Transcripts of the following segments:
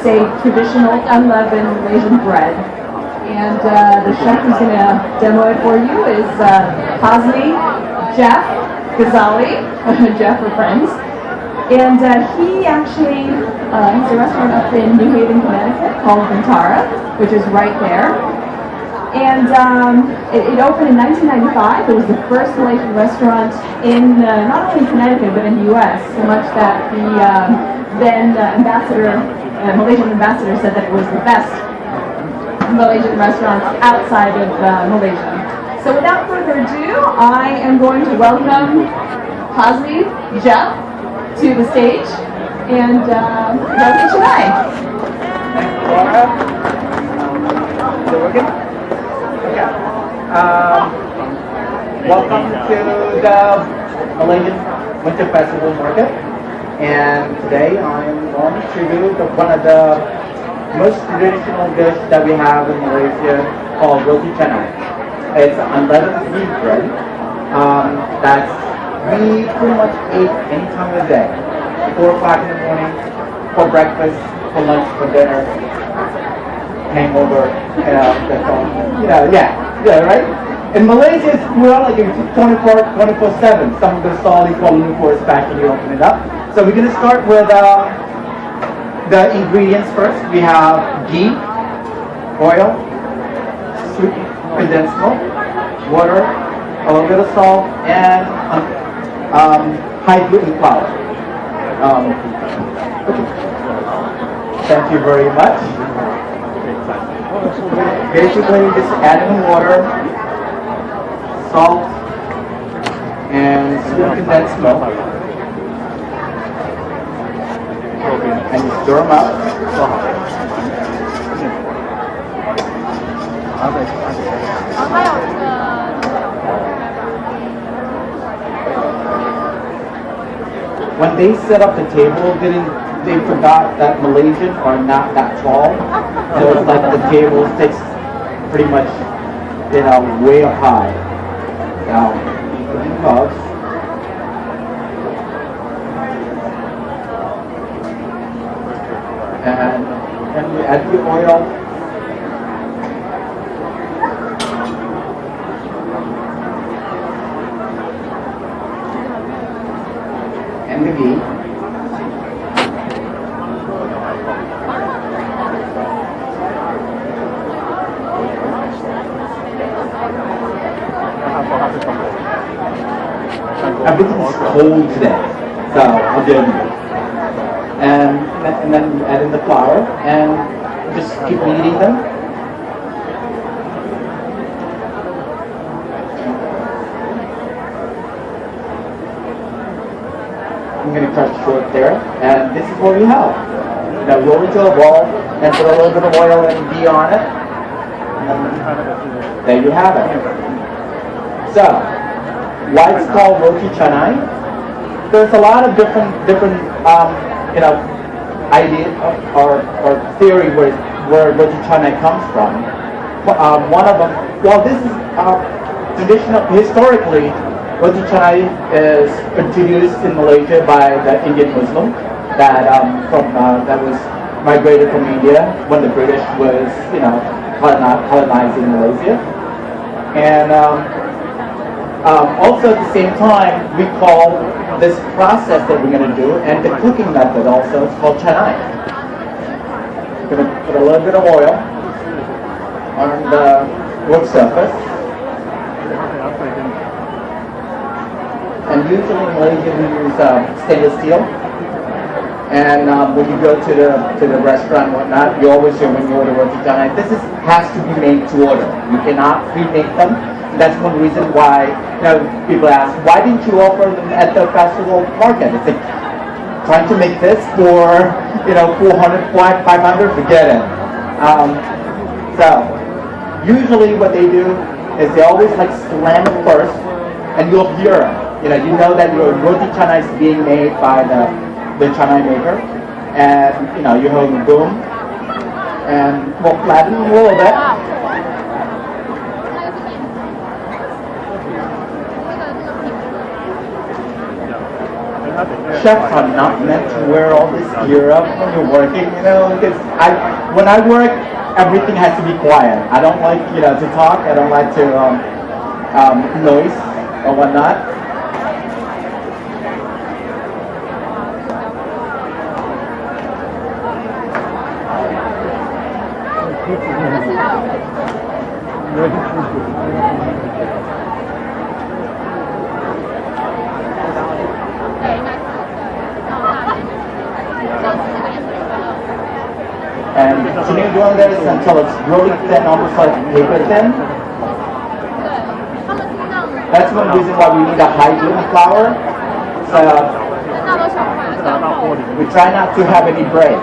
a traditional unleavened Malaysian bread. And the chef who's going to demo it for you is Ghazali, Jeff, Ghazali, Jeff for friends. And he actually has a restaurant up in New Haven, Connecticut called Ventara, which is right there. And it opened in 1995. It was the first Malaysian restaurant in not only Connecticut but in the U.S. So much that the then Malaysian ambassador said that it was the best Malaysian restaurant outside of Malaysia. So without further ado, I am going to welcome Ghazali, Jeff, to the stage, and roti canai. Thanks, Laura. Is it working? Okay. Welcome to the Malaysian Winter Festival Market, and today I'm going to do one of the most traditional dish that we have in Malaysia called roti canai. It's unleavened wheat bread that's we pretty much eat any time of the day. 4 o'clock in the morning, for breakfast, for lunch, for dinner, hangover, that's all. Yeah, right? In Malaysia, we're all like 24/7. Some of the stalls called Lumpur is back and you open it up. So we're going to start with the ingredients first. We have ghee, oil, sweet condensed milk, water, a little bit of salt, and high gluten flour. Okay. Thank you very much. Basically, just add in water, salt, and sweet condensed milk, and you stir them up. When they set up the table, they forgot that Malaysians are not that tall. So it's like the table sits pretty much, way up high. Now, cooking cups. And then we add the oil. And the ghee. Everything's cold today, so I'll do it. And then add in the flour and just keep kneading them. I'm going to cut short there, and this is what we have. Now roll into a ball and put a little bit of oil and ghee on it. And there you have it. So, why it's called roti canai? There's a lot of different idea or theory where roti canai comes from. One of them, well, this is traditional. Historically, roti canai is introduced in Malaysia by the Indian Muslim that that was migrated from India when the British was colonizing Malaysia, and also at the same time we call this process that we're going to do and the cooking method also is called canai. We're going to put a little bit of oil on the work surface. And usually in Malaysia we use stainless steel. And when you go to the restaurant and whatnot, you always hear when you order roti canai, has to be made to order. You cannot pre-make them. That's one reason why people ask, why didn't you offer them at the festival market? It's like trying to make this for 400, 500, forget it. So usually what they do is they always slam it first, and you'll hear it. You know that your roti canai is being made by the canai maker, and you hear the boom, and we'll flatten a little bit. chefs are not meant to wear all this gear up when you're working, you know, because when I work, everything has to be quiet. I don't like, you know, to talk. I don't like to noise or whatnot. And continue doing this until it's really thin, almost like paper thin. That's one reason why we need a high gluten flour. So we try not to have any break.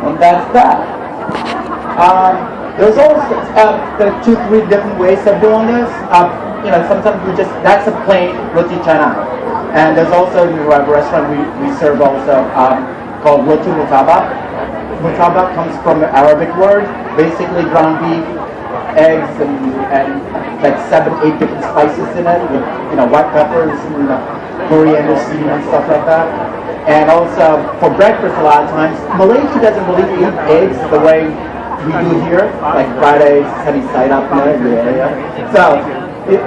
And that's that. There's also there are 2-3 different ways of doing this. You know, sometimes that's a plain roti canai, and there's also in the restaurant we serve also called roti mutaba. Mutaba comes from the Arabic word, basically ground beef, eggs, and like 7-8 different spices in it with, you know, white peppers and coriander seed and stuff like that. And also for breakfast, a lot of times Malaysia doesn't really eat eggs the way we do here, like fried eggs, sunny side up in the area. So in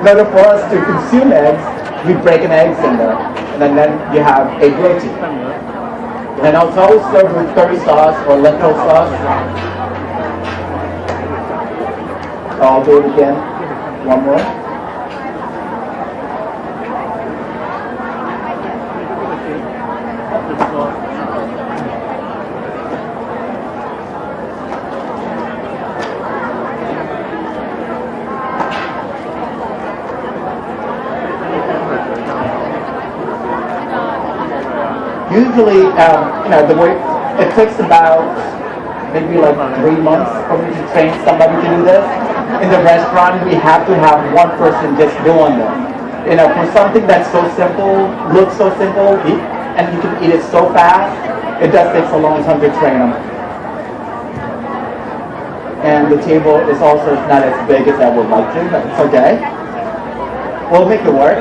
order for us to consume eggs, we break an eggs in there, and then you have egg roti. And it's always served with curry sauce or lentil sauce. So I'll do it again. One more. Usually, you know, the way it takes about maybe like 3 months for me to train somebody to do this. In the restaurant, we have to have one person just doing them. You know, for something that's so simple, looks so simple, and you can eat it so fast, it does take a long time to train them. And the table is also not as big as I would like to, but it's okay. We'll make it work.